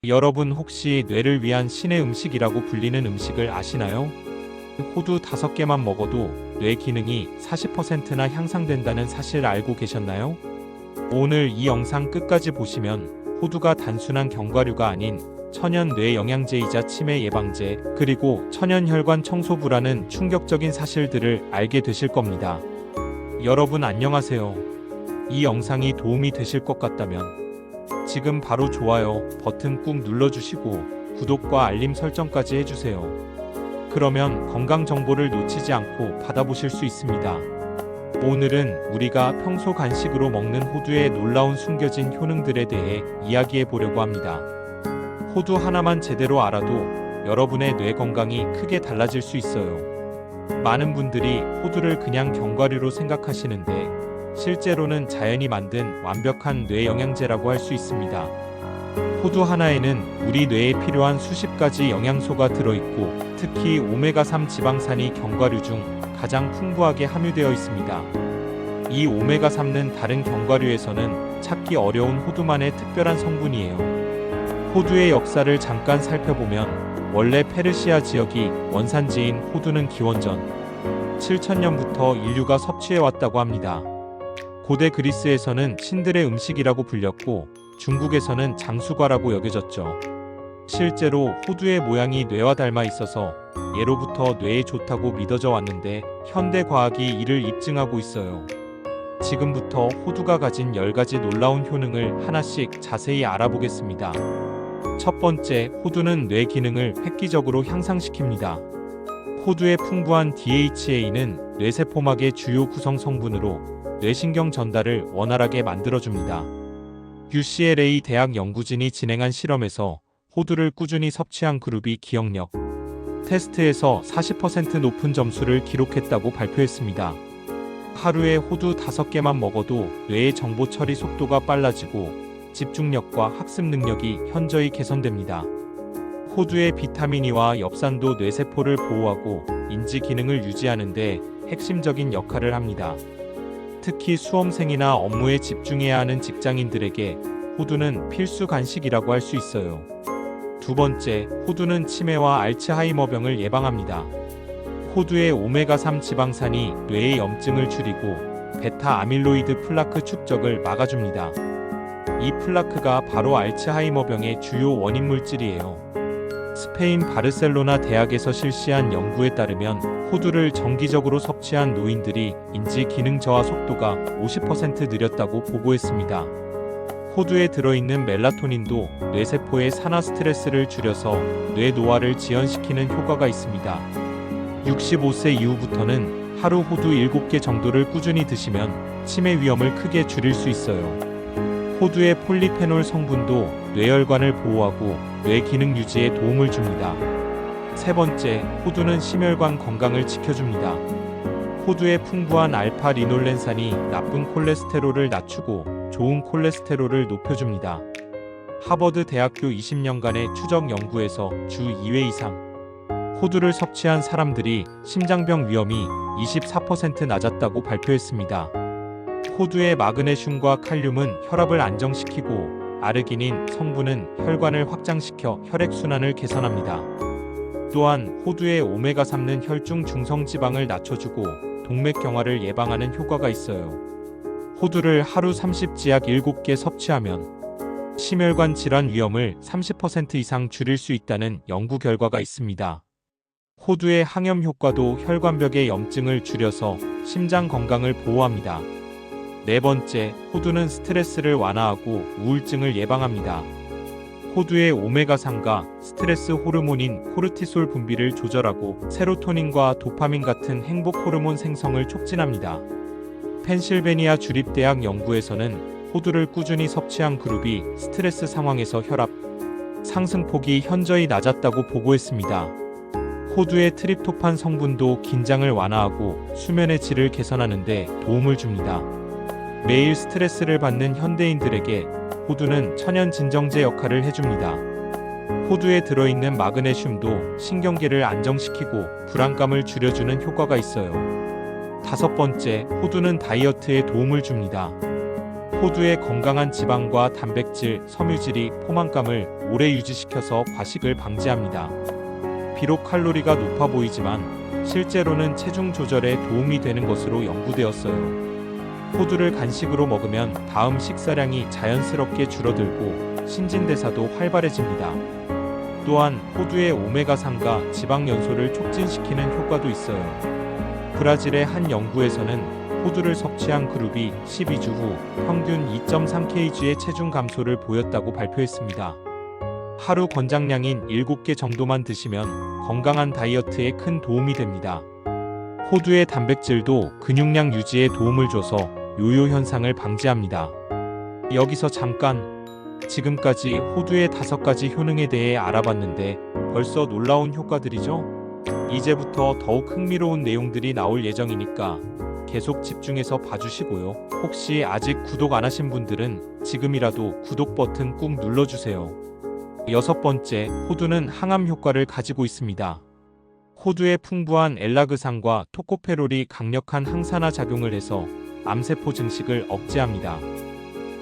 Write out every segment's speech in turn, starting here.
여러분 혹시 뇌를 위한 신의 음식이라고 불리는 음식을 아시나요? 호두 5개만 먹어도 뇌 기능이 40%나 향상된다는 사실 알고 계셨나요? 오늘 이 영상 끝까지 보시면 호두가 단순한 견과류가 아닌 천연 뇌 영양제이자 치매 예방제, 그리고 천연 혈관 청소부라는 충격적인 사실들을 알게 되실 겁니다. 여러분 안녕하세요. 이 영상이 도움이 되실 것 같다면 지금 바로 좋아요 버튼 꾹 눌러주시고 구독과 알림 설정까지 해주세요. 그러면 건강 정보를 놓치지 않고 받아보실 수 있습니다. 오늘은 우리가 평소 간식으로 먹는 호두의 놀라운 숨겨진 효능들에 대해 이야기해 보려고 합니다. 호두 하나만 제대로 알아도 여러분의 뇌 건강이 크게 달라질 수 있어요. 많은 분들이 호두를 그냥 견과류로 생각하시는데 실제로는 자연이 만든 완벽한 뇌 영양제라고 할 수 있습니다. 호두 하나에는 우리 뇌에 필요한 수십 가지 영양소가 들어있고 특히 오메가3 지방산이 견과류 중 가장 풍부하게 함유되어 있습니다. 이 오메가3는 다른 견과류에서는 찾기 어려운 호두만의 특별한 성분이에요. 호두의 역사를 잠깐 살펴보면 원래 페르시아 지역이 원산지인 호두는 기원전 7000년부터 인류가 섭취해왔다고 합니다. 고대 그리스에서는 신들의 음식이라고 불렸고 중국에서는 장수과라고 여겨졌죠. 실제로 호두의 모양이 뇌와 닮아 있어서 예로부터 뇌에 좋다고 믿어져 왔는데 현대 과학이 이를 입증하고 있어요. 지금부터 호두가 가진 10가지 놀라운 효능을 하나씩 자세히 알아보겠습니다. 첫 번째, 호두는 뇌 기능을 획기적으로 향상시킵니다. 호두의 풍부한 DHA는 뇌세포막의 주요 구성 성분으로 뇌신경 전달을 원활하게 만들어줍니다. UCLA 대학 연구진이 진행한 실험에서 호두를 꾸준히 섭취한 그룹이 기억력 테스트에서 40% 높은 점수를 기록했다고 발표했습니다. 하루에 호두 5개만 먹어도 뇌의 정보 처리 속도가 빨라지고 집중력과 학습 능력이 현저히 개선됩니다. 호두의 비타민 E와 엽산도 뇌세포를 보호하고 인지 기능을 유지하는 데 핵심적인 역할을 합니다. 특히 수험생이나 업무에 집중해야 하는 직장인들에게 호두는 필수 간식이라고 할 수 있어요. 두 번째, 호두는 치매와 알츠하이머병을 예방합니다. 호두의 오메가3 지방산이 뇌의 염증을 줄이고 베타 아밀로이드 플라크 축적을 막아줍니다. 이 플라크가 바로 알츠하이머병의 주요 원인 물질이에요. 스페인 바르셀로나 대학에서 실시한 연구에 따르면 호두를 정기적으로 섭취한 노인들이 인지 기능 저하 속도가 50% 느렸다고 보고했습니다. 호두에 들어있는 멜라토닌도 뇌세포의 산화 스트레스를 줄여서 뇌 노화를 지연시키는 효과가 있습니다. 65세 이후부터는 하루 호두 7개 정도를 꾸준히 드시면 치매 위험을 크게 줄일 수 있어요. 호두의 폴리페놀 성분도 뇌혈관을 보호하고 뇌 기능 유지에 도움을 줍니다. 세 번째, 호두는 심혈관 건강을 지켜줍니다. 호두의 풍부한 알파 리놀렌산이 나쁜 콜레스테롤을 낮추고 좋은 콜레스테롤을 높여줍니다. 하버드 대학교 20년간의 추적 연구에서 주 2회 이상 호두를 섭취한 사람들이 심장병 위험이 24% 낮았다고 발표했습니다. 호두의 마그네슘과 칼륨은 혈압을 안정시키고 아르기닌 성분은 혈관을 확장시켜 혈액순환을 개선합니다. 또한 호두의 오메가3는 혈중 중성지방을 낮춰주고 동맥경화를 예방하는 효과가 있어요. 호두를 하루 30지약 7개 섭취하면 심혈관 질환 위험을 30% 이상 줄일 수 있다는 연구 결과가 있습니다. 호두의 항염 효과도 혈관벽의 염증을 줄여서 심장 건강을 보호합니다. 네 번째, 호두는 스트레스를 완화하고 우울증을 예방합니다. 호두의 오메가3가 스트레스 호르몬인 코르티솔 분비를 조절하고 세로토닌과 도파민 같은 행복 호르몬 생성을 촉진합니다. 펜실베니아 주립대학 연구에서는 호두를 꾸준히 섭취한 그룹이 스트레스 상황에서 혈압 상승폭이 현저히 낮았다고 보고했습니다. 호두의 트립토판 성분도 긴장을 완화하고 수면의 질을 개선하는 데 도움을 줍니다. 매일 스트레스를 받는 현대인들에게 호두는 천연 진정제 역할을 해줍니다. 호두에 들어있는 마그네슘도 신경계를 안정시키고 불안감을 줄여주는 효과가 있어요. 다섯 번째, 호두는 다이어트에 도움을 줍니다. 호두의 건강한 지방과 단백질, 섬유질이 포만감을 오래 유지시켜서 과식을 방지합니다. 비록 칼로리가 높아 보이지만 실제로는 체중 조절에 도움이 되는 것으로 연구되었어요. 호두를 간식으로 먹으면 다음 식사량이 자연스럽게 줄어들고 신진대사도 활발해집니다. 또한 호두의 오메가3가 지방 연소를 촉진시키는 효과도 있어요. 브라질의 한 연구에서는 호두를 섭취한 그룹이 12주 후 평균 2.3kg의 체중 감소를 보였다고 발표했습니다. 하루 권장량인 7개 정도만 드시면 건강한 다이어트에 큰 도움이 됩니다. 호두의 단백질도 근육량 유지에 도움을 줘서 요요 현상을 방지합니다. 여기서 잠깐! 지금까지 호두의 5가지 효능에 대해 알아봤는데 벌써 놀라운 효과들이죠? 이제부터 더욱 흥미로운 내용들이 나올 예정이니까 계속 집중해서 봐주시고요. 혹시 아직 구독 안 하신 분들은 지금이라도 구독 버튼 꾹 눌러주세요. 6번째, 호두는 항암 효과를 가지고 있습니다. 호두의 풍부한 엘라그산과 토코페롤이 강력한 항산화 작용을 해서 암세포 증식을 억제합니다.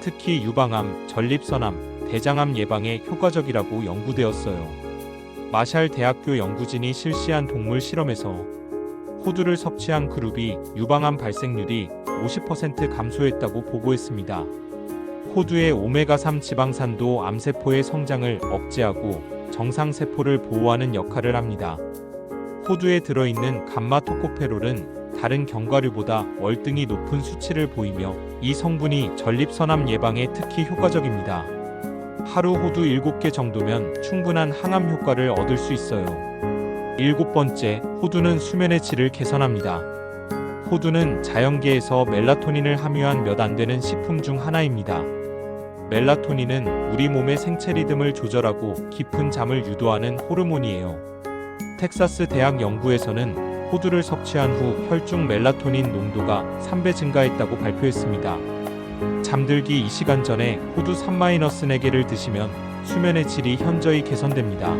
특히 유방암, 전립선암, 대장암 예방에 효과적이라고 연구되었어요. 마샬 대학교 연구진이 실시한 동물 실험에서 호두를 섭취한 그룹이 유방암 발생률이 50% 감소했다고 보고했습니다. 호두의 오메가3 지방산도 암세포의 성장을 억제하고 정상세포를 보호하는 역할을 합니다. 호두에 들어있는 감마토코페롤은 다른 견과류보다 월등히 높은 수치를 보이며 이 성분이 전립선암 예방에 특히 효과적입니다. 하루 호두 7개 정도면 충분한 항암 효과를 얻을 수 있어요. 7번째, 호두는 수면의 질을 개선합니다. 호두는 자연계에서 멜라토닌을 함유한 몇 안 되는 식품 중 하나입니다. 멜라토닌은 우리 몸의 생체 리듬을 조절하고 깊은 잠을 유도하는 호르몬이에요. 텍사스 대학 연구에서는 호두를 섭취한 후 혈중 멜라토닌 농도가 3배 증가했다고 발표했습니다. 잠들기 2시간 전에 호두 3-4개를 드시면 수면의 질이 현저히 개선됩니다.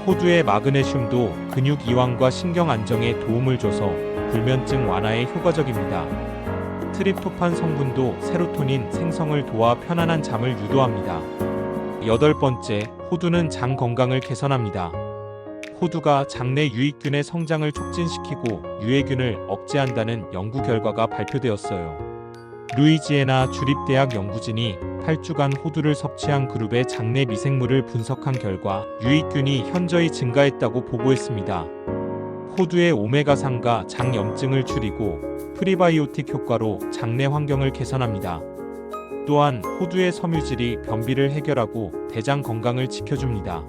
호두의 마그네슘도 근육 이완과 신경 안정에 도움을 줘서 불면증 완화에 효과적입니다. 트립토판 성분도 세로토닌 생성을 도와 편안한 잠을 유도합니다. 8번째, 호두는 장 건강을 개선합니다. 호두가 장내 유익균의 성장을 촉진시키고 유해균을 억제한다는 연구 결과가 발표되었어요. 루이지애나 주립대학 연구진이 8주간 호두를 섭취한 그룹의 장내 미생물을 분석한 결과 유익균이 현저히 증가했다고 보고했습니다. 호두의 오메가3가 장염증을 줄이고 프리바이오틱 효과로 장내 환경을 개선합니다. 또한 호두의 섬유질이 변비를 해결하고 대장 건강을 지켜줍니다.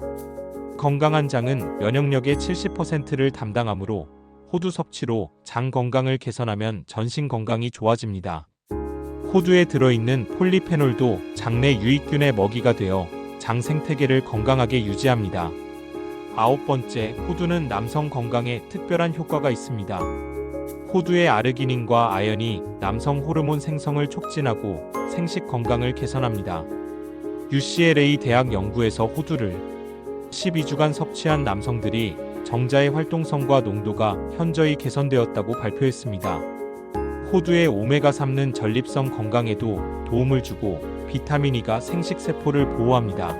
건강한 장은 면역력의 70%를 담당하므로 호두 섭취로 장 건강을 개선하면 전신 건강이 좋아집니다. 호두에 들어있는 폴리페놀도 장내 유익균의 먹이가 되어 장 생태계를 건강하게 유지합니다. 9번째, 호두는 남성 건강에 특별한 효과가 있습니다. 호두의 아르기닌과 아연이 남성 호르몬 생성을 촉진하고 생식 건강을 개선합니다. UCLA 대학 연구에서 호두를 12주간 섭취한 남성들이 정자의 활동성과 농도가 현저히 개선되었다고 발표했습니다. 호두의 오메가3는 전립선 건강에도 도움을 주고 비타민 E가 생식세포를 보호합니다.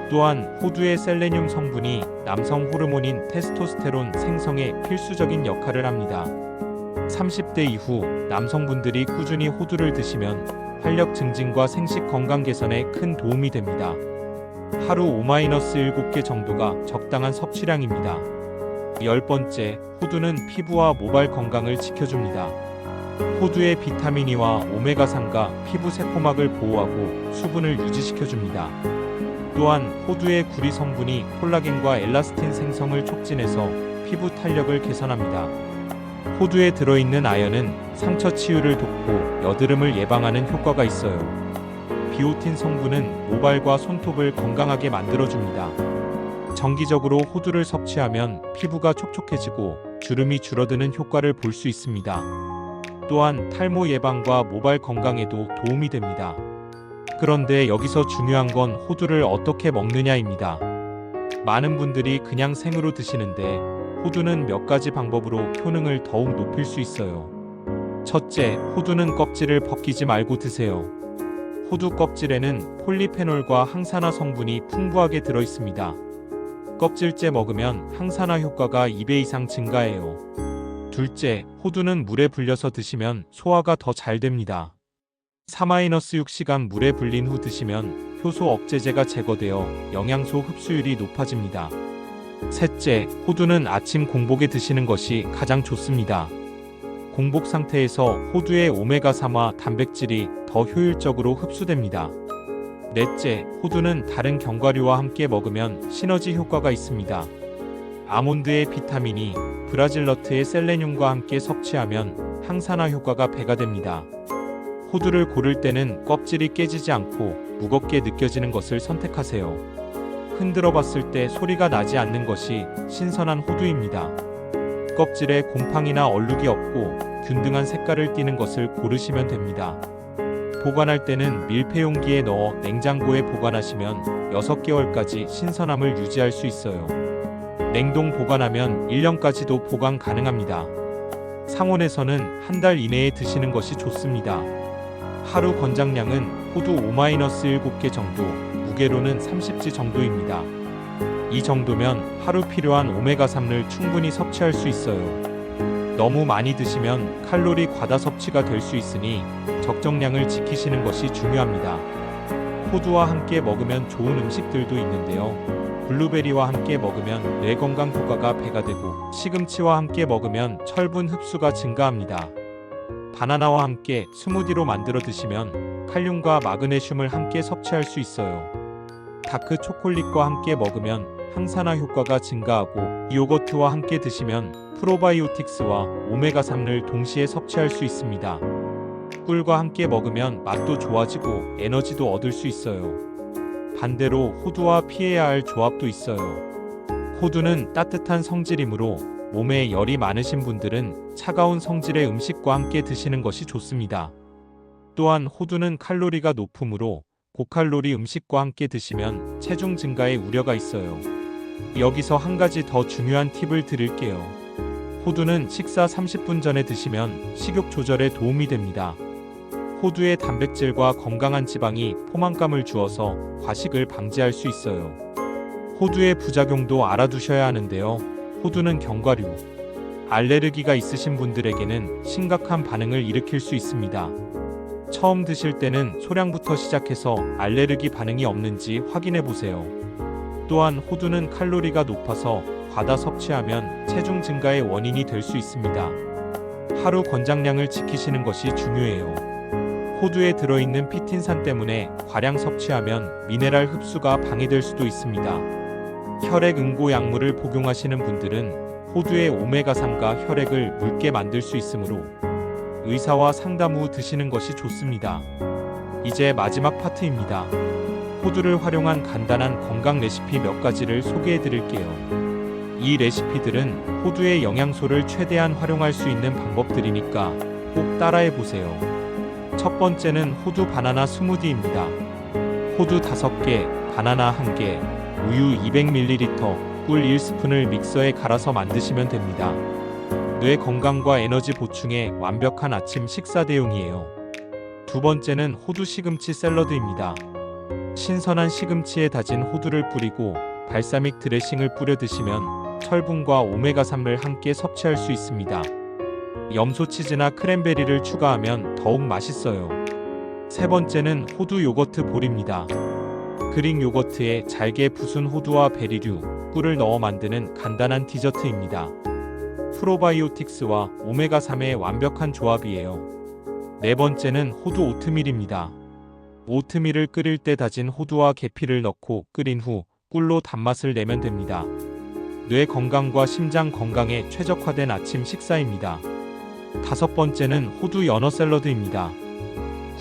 또한 호두의 셀레늄 성분이 남성 호르몬인 테스토스테론 생성에 필수적인 역할을 합니다. 30대 이후 남성분들이 꾸준히 호두를 드시면 활력 증진과 생식 건강 개선에 큰 도움이 됩니다. 하루 5-7개 정도가 적당한 섭취량입니다. 10번째, 호두는 피부와 모발 건강을 지켜줍니다. 호두의 비타민 E와 오메가3가 피부 세포막을 보호하고 수분을 유지시켜줍니다. 또한 호두의 구리 성분이 콜라겐과 엘라스틴 생성을 촉진해서 피부 탄력을 개선합니다. 호두에 들어있는 아연은 상처 치유를 돕고 여드름을 예방하는 효과가 있어요. 비오틴 성분은 모발과 손톱을 건강하게 만들어줍니다. 정기적으로 호두를 섭취하면 피부가 촉촉해지고 주름이 줄어드는 효과를 볼 수 있습니다. 또한 탈모 예방과 모발 건강에도 도움이 됩니다. 그런데 여기서 중요한 건 호두를 어떻게 먹느냐입니다. 많은 분들이 그냥 생으로 드시는데 호두는 몇 가지 방법으로 효능을 더욱 높일 수 있어요. 첫째, 호두는 껍질을 벗기지 말고 드세요. 호두 껍질에는 폴리페놀과 항산화 성분이 풍부하게 들어 있습니다. 껍질째 먹으면 항산화 효과가 2배 이상 증가해요. 둘째, 호두는 물에 불려서 드시면 소화가 더 잘 됩니다. 4-6시간 물에 불린 후 드시면 효소 억제제가 제거되어 영양소 흡수율이 높아집니다. 셋째, 호두는 아침 공복에 드시는 것이 가장 좋습니다. 공복 상태에서 호두의 오메가3와 단백질이 더 효율적으로 흡수됩니다. 넷째, 호두는 다른 견과류와 함께 먹으면 시너지 효과가 있습니다. 아몬드의 비타민이 브라질너트의 셀레늄과 함께 섭취하면 항산화 효과가 배가 됩니다. 호두를 고를 때는 껍질이 깨지지 않고 무겁게 느껴지는 것을 선택하세요. 흔들어 봤을 때 소리가 나지 않는 것이 신선한 호두입니다. 껍질에 곰팡이나 얼룩이 없고 균등한 색깔을 띠는 것을 고르시면 됩니다. 보관할 때는 밀폐용기에 넣어 냉장고에 보관하시면 6개월까지 신선함을 유지할 수 있어요. 냉동 보관하면 1년까지도 보관 가능합니다. 상온에서는 한 달 이내에 드시는 것이 좋습니다. 하루 권장량은 호두 5-7개 정도, 무게로는 30g 정도입니다. 이 정도면 하루 필요한 오메가3를 충분히 섭취할 수 있어요. 너무 많이 드시면 칼로리 과다 섭취가 될 수 있으니 적정량을 지키시는 것이 중요합니다. 호두와 함께 먹으면 좋은 음식들도 있는데요. 블루베리와 함께 먹으면 뇌 건강 효과가 배가 되고, 시금치와 함께 먹으면 철분 흡수가 증가합니다. 바나나와 함께 스무디로 만들어 드시면 칼륨과 마그네슘을 함께 섭취할 수 있어요. 다크 초콜릿과 함께 먹으면 항산화 효과가 증가하고, 요거트와 함께 드시면 프로바이오틱스와 오메가3를 동시에 섭취할 수 있습니다. 꿀과 함께 먹으면 맛도 좋아지고 에너지도 얻을 수 있어요. 반대로 호두와 피해야 할 조합도 있어요. 호두는 따뜻한 성질이므로 몸에 열이 많으신 분들은 차가운 성질의 음식과 함께 드시는 것이 좋습니다. 또한 호두는 칼로리가 높으므로 고칼로리 음식과 함께 드시면 체중 증가의 우려가 있어요. 여기서 한 가지 더 중요한 팁을 드릴게요. 호두는 식사 30분 전에 드시면 식욕 조절에 도움이 됩니다. 호두의 단백질과 건강한 지방이 포만감을 주어서 과식을 방지할 수 있어요. 호두의 부작용도 알아두셔야 하는데요. 호두는 견과류. 알레르기가 있으신 분들에게는 심각한 반응을 일으킬 수 있습니다. 처음 드실 때는 소량부터 시작해서 알레르기 반응이 없는지 확인해 보세요. 또한 호두는 칼로리가 높아서 과다 섭취하면 체중 증가의 원인이 될 수 있습니다. 하루 권장량을 지키시는 것이 중요해요. 호두에 들어있는 피틴산 때문에 과량 섭취하면 미네랄 흡수가 방해될 수도 있습니다. 혈액 응고 약물을 복용하시는 분들은 호두의 오메가3가 혈액을 묽게 만들 수 있으므로 의사와 상담 후 드시는 것이 좋습니다. 이제 마지막 파트입니다. 호두를 활용한 간단한 건강 레시피 몇 가지를 소개해 드릴게요. 이 레시피들은 호두의 영양소를 최대한 활용할 수 있는 방법들이니까 꼭 따라해 보세요. 첫 번째는 호두 바나나 스무디입니다. 호두 5개, 바나나 1개, 우유 200ml, 꿀 1스푼을 믹서에 갈아서 만드시면 됩니다. 뇌 건강과 에너지 보충에 완벽한 아침 식사 대용이에요. 두 번째는 호두 시금치 샐러드입니다. 신선한 시금치에 다진 호두를 뿌리고 발사믹 드레싱을 뿌려 드시면 철분과 오메가3를 함께 섭취할 수 있습니다. 염소 치즈나 크랜베리를 추가하면 더욱 맛있어요. 세 번째는 호두 요거트 볼입니다. 그릭 요거트에 잘게 부순 호두와 베리류, 꿀을 넣어 만드는 간단한 디저트입니다. 프로바이오틱스와 오메가3의 완벽한 조합이에요. 네 번째는 호두 오트밀입니다. 오트밀을 끓일 때 다진 호두와 계피를 넣고 끓인 후 꿀로 단맛을 내면 됩니다. 뇌 건강과 심장 건강에 최적화된 아침 식사입니다. 다섯 번째는 호두 연어 샐러드입니다.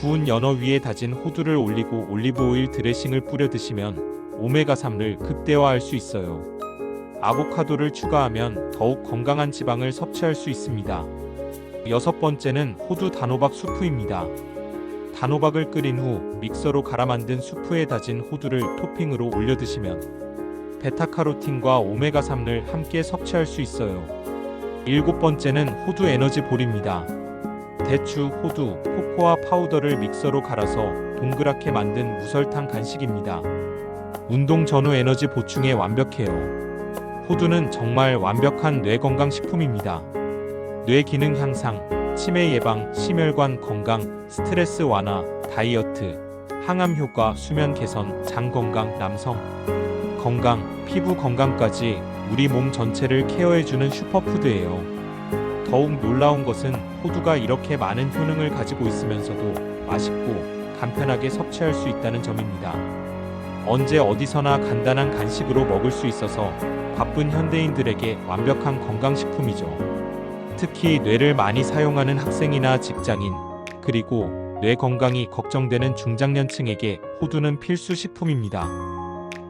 구운 연어 위에 다진 호두를 올리고 올리브오일 드레싱을 뿌려 드시면 오메가3를 극대화할 수 있어요. 아보카도를 추가하면 더욱 건강한 지방을 섭취할 수 있습니다. 여섯 번째는 호두 단호박 수프입니다. 단호박을 끓인 후 믹서로 갈아 만든 수프에 다진 호두를 토핑으로 올려 드시면 베타카로틴과 오메가3를 함께 섭취할 수 있어요. 일곱 번째는 호두 에너지 볼입니다. 대추, 호두, 코코아 파우더를 믹서로 갈아서 동그랗게 만든 무설탕 간식입니다. 운동 전후 에너지 보충에 완벽해요. 호두는 정말 완벽한 뇌 건강 식품입니다. 뇌 기능 향상, 치매 예방, 심혈관 건강, 스트레스 완화, 다이어트, 항암 효과, 수면 개선, 장 건강, 남성 건강, 피부 건강까지 우리 몸 전체를 케어해주는 슈퍼푸드예요. 더욱 놀라운 것은 호두가 이렇게 많은 효능을 가지고 있으면서도 맛있고 간편하게 섭취할 수 있다는 점입니다. 언제 어디서나 간단한 간식으로 먹을 수 있어서 바쁜 현대인들에게 완벽한 건강식품이죠. 특히 뇌를 많이 사용하는 학생이나 직장인, 그리고 뇌 건강이 걱정되는 중장년층에게 호두는 필수 식품입니다.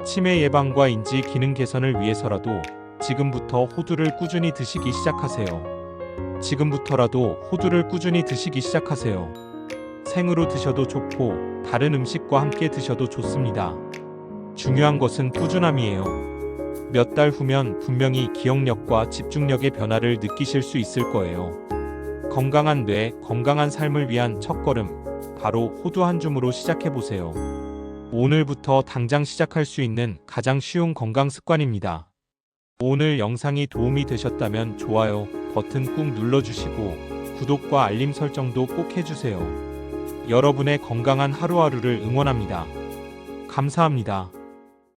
치매 예방과 인지 기능 개선을 위해서라도 지금부터 호두를 꾸준히 드시기 시작하세요. 지금부터라도 호두를 꾸준히 드시기 시작하세요. 생으로 드셔도 좋고 다른 음식과 함께 드셔도 좋습니다. 중요한 것은 꾸준함이에요. 몇 달 후면 분명히 기억력과 집중력의 변화를 느끼실 수 있을 거예요. 건강한 뇌, 건강한 삶을 위한 첫걸음, 바로 호두 한 줌으로 시작해보세요. 오늘부터 당장 시작할 수 있는 가장 쉬운 건강 습관입니다. 오늘 영상이 도움이 되셨다면 좋아요 버튼 꾹 눌러주시고 구독과 알림 설정도 꼭 해주세요. 여러분의 건강한 하루하루를 응원합니다. 감사합니다.